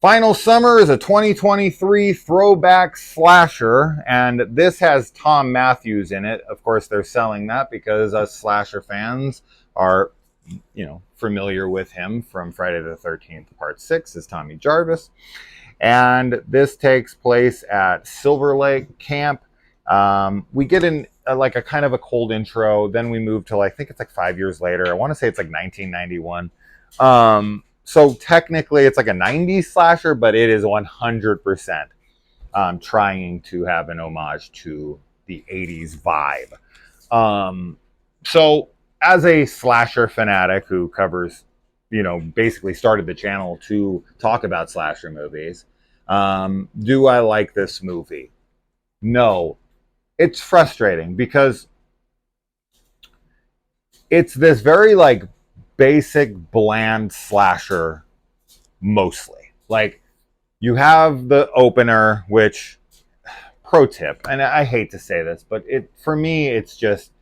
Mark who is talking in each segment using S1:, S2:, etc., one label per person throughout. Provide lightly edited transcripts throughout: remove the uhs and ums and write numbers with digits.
S1: Final Summer is a 2023 throwback slasher, and this has Tom Matthews in it. Of course, they're selling that because us slasher fans are, familiar with him from Friday the 13th Part 6 as Tommy Jarvis. And this takes place at Silver Lake Camp. We get in like a kind of a cold intro. Then we move to, I think it's like 5 years later. I want to say it's like 1991. So technically it's like a 90s slasher, but it is 100% trying to have an homage to the 80s vibe. So as a slasher fanatic who covers, basically started the channel to talk about slasher movies, do I like this movie? No. It's frustrating because it's this very basic, bland slasher mostly. Like, you have the opener, which, pro tip, and I hate to say this, but for me, it's just,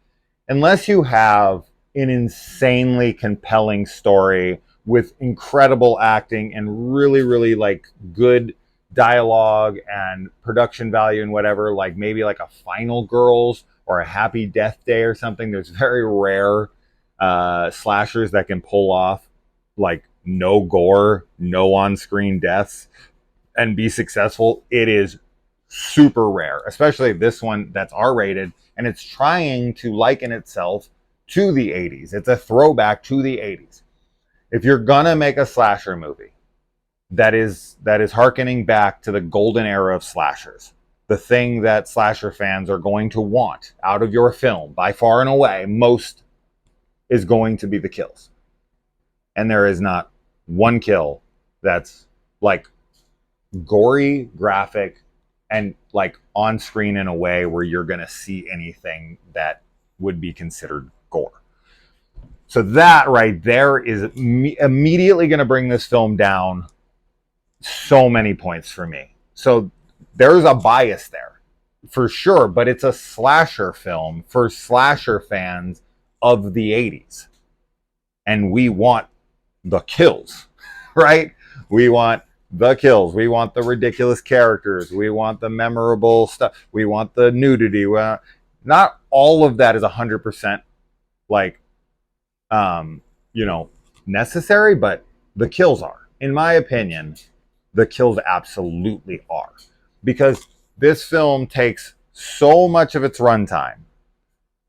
S1: unless you have an insanely compelling story with incredible acting and really, really good dialogue and production value and whatever, like maybe like a Final Girls or a Happy Death Day or something, there's very rare slashers that can pull off no gore, no on-screen deaths, and be successful. It is super rare, especially this one that's R-rated, and it's trying to liken itself to the 80s. It's a throwback to the 80s. If you're gonna make a slasher movie that is hearkening back to the golden era of slashers, the thing that slasher fans are going to want out of your film, by far and away, most is going to be the kills. And there is not one kill that's gory, graphic, and on screen in a way where you're going to see anything that would be considered gore. So that right there is immediately going to bring this film down so many points for me. So there's a bias there for sure, but it's a slasher film for slasher fans of the 80s. And we want the kills, right? We want the kills. We want the ridiculous characters. We want the memorable stuff. We want the nudity. Not all of that is 100% necessary, but the kills are. In my opinion, the kills absolutely are. Because this film takes so much of its runtime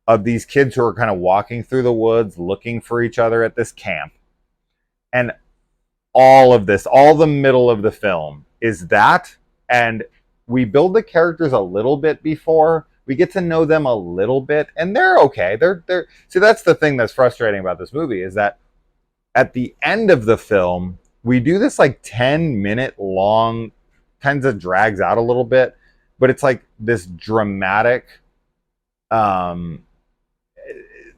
S1: of these kids who are kind of walking through the woods, looking for each other at this camp. And all of this, all the middle of the film is that. And we build the characters a little bit before. We get to know them a little bit, and they're okay. They're see, that's the thing that's frustrating about this movie, is that at the end of the film, we do this 10-minute long, kind of drags out a little bit, but it's this dramatic,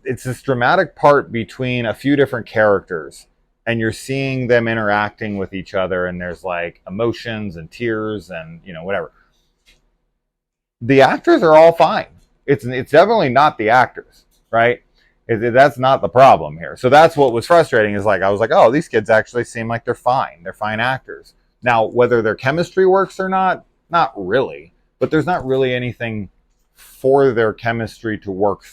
S1: it's this dramatic part between a few different characters, and you're seeing them interacting with each other, and there's emotions and tears and whatever. The actors are all fine. It's definitely not the actors, right? That's not the problem here. So that's what was frustrating, is I was like, oh, these kids actually seem like they're fine. They're fine actors. Now, whether their chemistry works or not really. But there's not really anything for their chemistry to work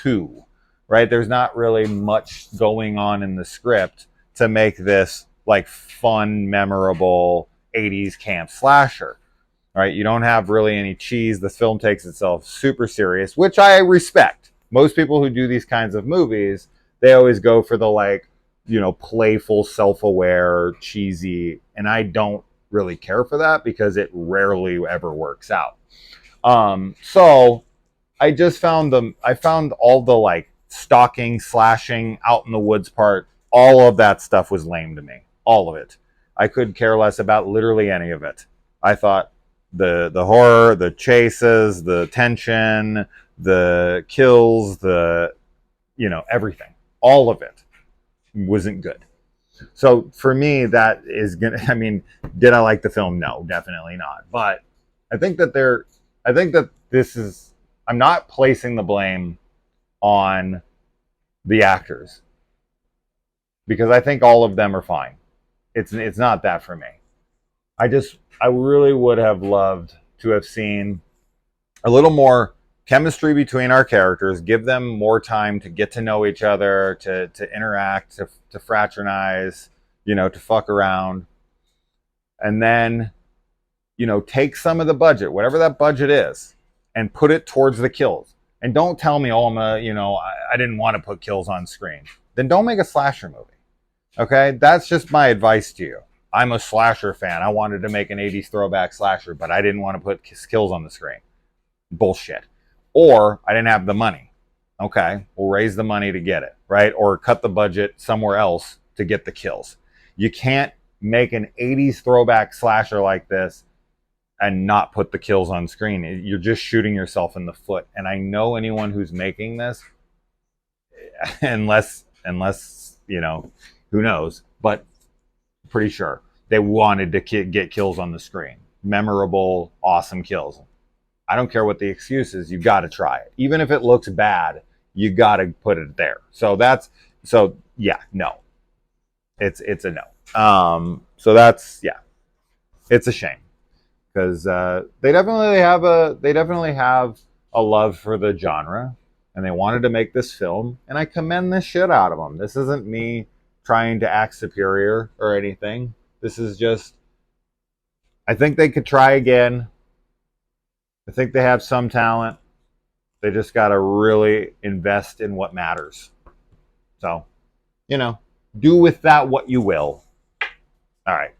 S1: to, right? There's not really much going on in the script to make this fun, memorable 80s camp slasher, right? You don't have really any cheese. The film takes itself super serious, which I respect. Most people who do these kinds of movies, they always go for the playful, self-aware, cheesy, and I don't really care for that because it rarely ever works out. So I just found all the stalking, slashing, out in the woods part, all of that stuff was lame to me. All of it. I could care less about literally any of it. I thought the horror, the chases, the tension, the kills, everything, all of it wasn't good. So for me, that is gonna, did I like the film? No, definitely not. But I think that this is, I'm not placing the blame on the actors, because I think all of them are fine. It's not that for me. I really would have loved to have seen a little more chemistry between our characters, give them more time to get to know each other, to interact, to fraternize, to fuck around. And then, take some of the budget, whatever that budget is, and put it towards the kills. And don't tell me, oh, I didn't want to put kills on screen. Then don't make a slasher movie. Okay? That's just my advice to you. I'm a slasher fan. I wanted to make an 80s throwback slasher, but I didn't want to put kills on the screen. Bullshit. Or I didn't have the money. Okay, we'll raise the money to get it, right? Or cut the budget somewhere else to get the kills. You can't make an 80s throwback slasher like this and not put the kills on screen. You're just shooting yourself in the foot. And I know anyone who's making this, unless who knows, but pretty sure they wanted to get kills on the screen. Memorable, awesome kills. I don't care what the excuse is. You got to try it. Even if it looks bad, you got to put it there. So yeah, no. It's a no. So that's, yeah. It's a shame because they definitely have a love for the genre, and they wanted to make this film, and I commend this shit out of them. This isn't me trying to act superior or anything. This is just, I think they could try again. I think they have some talent. They just got to really invest in what matters. So, do with that what you will. All right.